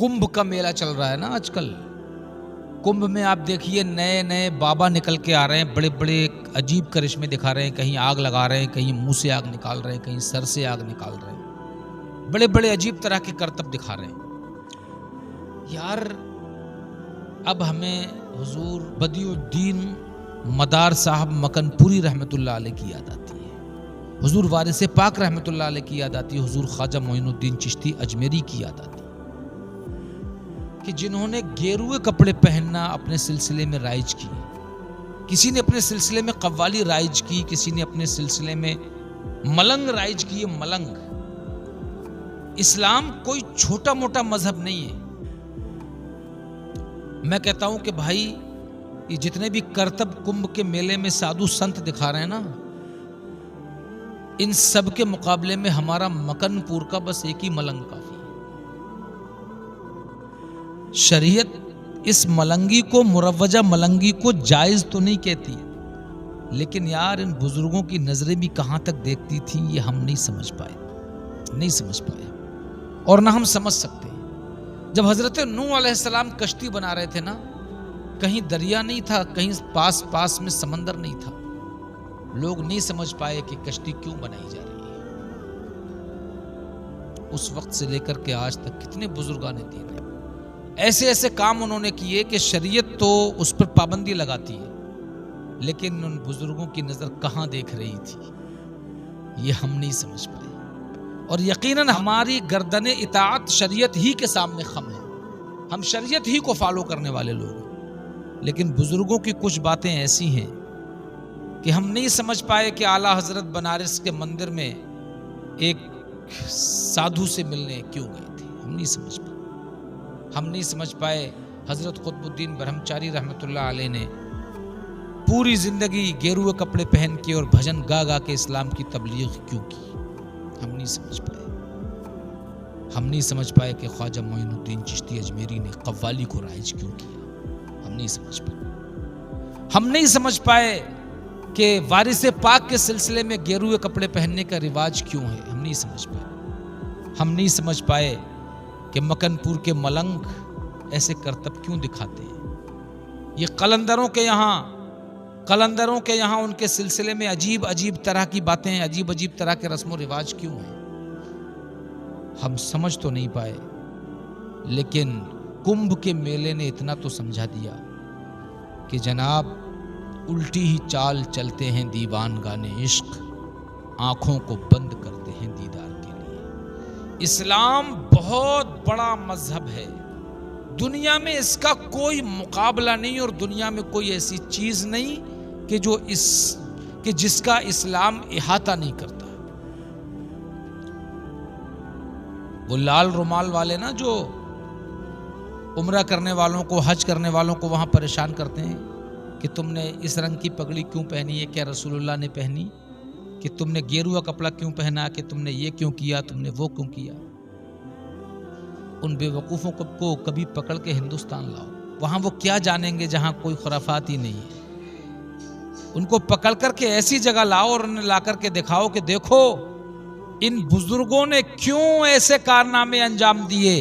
कुंभ का मेला चल रहा है ना आजकल। कुंभ में आप देखिए नए नए बाबा निकल के आ रहे हैं, बड़े बड़े अजीब करिश्मे दिखा रहे हैं। कहीं आग लगा रहे हैं, कहीं मुंह से आग निकाल रहे हैं, कहीं सर से आग निकाल रहे हैं। बड़े बड़े अजीब तरह के करतब दिखा रहे हैं। यार अब हमें हुजूर बदियुद्दीन मदार साहब मकनपुरी रहमतुल्लाह अलैह की याद आती है, हुजूर वारिस पाक रहमतुल्लाह अलैह की याद आती है, हुजूर ख्वाजा मोइनुद्दीन चिश्ती अजमेरी की याद आती है कि जिन्होंने गेरुए कपड़े पहनना अपने सिलसिले में राइज की। किसी ने अपने सिलसिले में कव्वाली राइज की, किसी ने अपने सिलसिले में मलंग राइज की। मलंग इस्लाम कोई छोटा मोटा मजहब नहीं है। मैं कहता हूं कि भाई ये जितने भी करतब कुंभ के मेले में साधु संत दिखा रहे हैं ना, इन सब के मुकाबले में हमारा मकनपुर का बस एक ही मलंग काफी है। शरीयत इस मलंगी को, मुरव्वजा मलंगी को जायज तो नहीं कहती, लेकिन यार इन बुजुर्गों की नजरें भी कहां तक देखती थी ये हम नहीं समझ पाए और ना हम समझ सकते। जब हजरत नूह अलैहिस्सलाम कश्ती बना रहे थे ना, कहीं दरिया नहीं था, कहीं पास पास में समंदर नहीं था। लोग नहीं समझ पाए कि कश्ती क्यों बनाई जा रही है। उस वक्त से लेकर के आज तक कितने बुजुर्गान दीन हैं, ऐसे ऐसे काम उन्होंने किए कि शरीयत तो उस पर पाबंदी लगाती है, लेकिन उन बुजुर्गों की नजर कहां देख रही थी ये हम नहीं समझ पाए। और यकीनन हमारी गर्दने इताअत शरीयत ही के सामने खम है। हम शरीयत ही को फॉलो करने वाले लोग हैं, लेकिन बुजुर्गों की कुछ बातें ऐसी हैं कि हम नहीं समझ पाए कि आला हजरत बनारस के मंदिर में एक साधु से मिलने क्यों गए थे। हम नहीं समझ पाए हजरत कुतुबुद्दीन ब्रह्मचारी रहमतुल्लाह अलैह ने पूरी जिंदगी गेरुए कपड़े पहन के और भजन गा गा के इस्लाम की तबलीग क्यों की। हम नहीं समझ पाए कि ख्वाजा मोइनुद्दीन चिश्ती अजमेरी ने कव्वाली को राइज क्यों किया। हम नहीं समझ पाए कि वारिस पाक के सिलसिले में गेरुए कपड़े पहनने का रिवाज क्यों है। हम नहीं समझ पाए कि मकनपुर के मलंग ऐसे करतब क्यों दिखाते हैं। ये कलंदरों के यहाँ उनके सिलसिले में अजीब अजीब तरह की बातें, अजीब अजीब तरह के रस्म रिवाज क्यों हैं। हम समझ तो नहीं पाए, लेकिन कुंभ के मेले ने इतना तो समझा दिया कि जनाब उल्टी ही चाल चलते हैं दीवान गाने इश्क, आंखों को बंद करते हैं दीदार के लिए। इस्लाम बहुत बड़ा मजहब है, दुनिया में इसका कोई मुकाबला नहीं और दुनिया में कोई ऐसी चीज नहीं कि जिसका इस्लाम इहाता नहीं करता। वो लाल रुमाल वाले ना जो उम्रा करने वालों को, हज करने वालों को वहां परेशान करते हैं कि तुमने इस रंग की पगड़ी क्यों पहनी है, क्या रसूलुल्लाह ने पहनी, कि तुमने गेरुआ कपड़ा क्यों पहना, कि तुमने ये क्यों किया, तुमने वो क्यों किया। उन बेवकूफ़ों को कभी पकड़ के हिंदुस्तान लाओ, वहां वो क्या जानेंगे जहां कोई खुराफात ही नहीं है। उनको पकड़ करके ऐसी जगह लाओ और उन्हें ला करके दिखाओ कि देखो इन बुजुर्गों ने क्यों ऐसे कारनामे अंजाम दिए।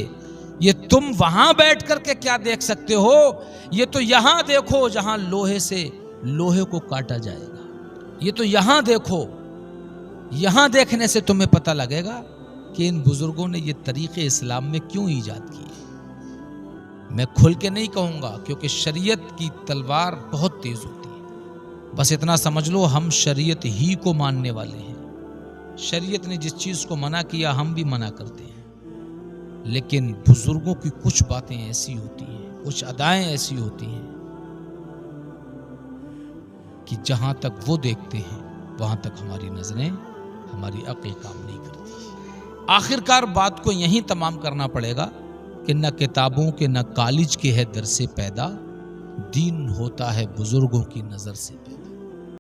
ये तुम वहां बैठ करके क्या देख सकते हो, ये तो यहां देखो जहां लोहे से लोहे को काटा जाएगा। ये तो यहां देखो, यहां देखने से तुम्हें पता लगेगा कि इन बुजुर्गों ने ये तरीके इस्लाम में क्यों ईजाद किए। मैं खुल के नहीं कहूंगा क्योंकि शरीयत की तलवार बहुत तेज होती है। बस इतना समझ लो हम शरीयत ही को मानने वाले हैं। शरीयत ने जिस चीज को मना किया हम भी मना करते हैं, लेकिन बुजुर्गों की कुछ बातें ऐसी होती हैं, कुछ अदाएं ऐसी होती हैं कि जहां तक वो देखते हैं वहां तक हमारी नजरें, हमारी अक्ल काम नहीं करती। आखिरकार बात को यहीं तमाम करना पड़ेगा कि न किताबों के न कॉलेज के है दर से पैदा, दीन होता है बुजुर्गों की नजर से पैदा।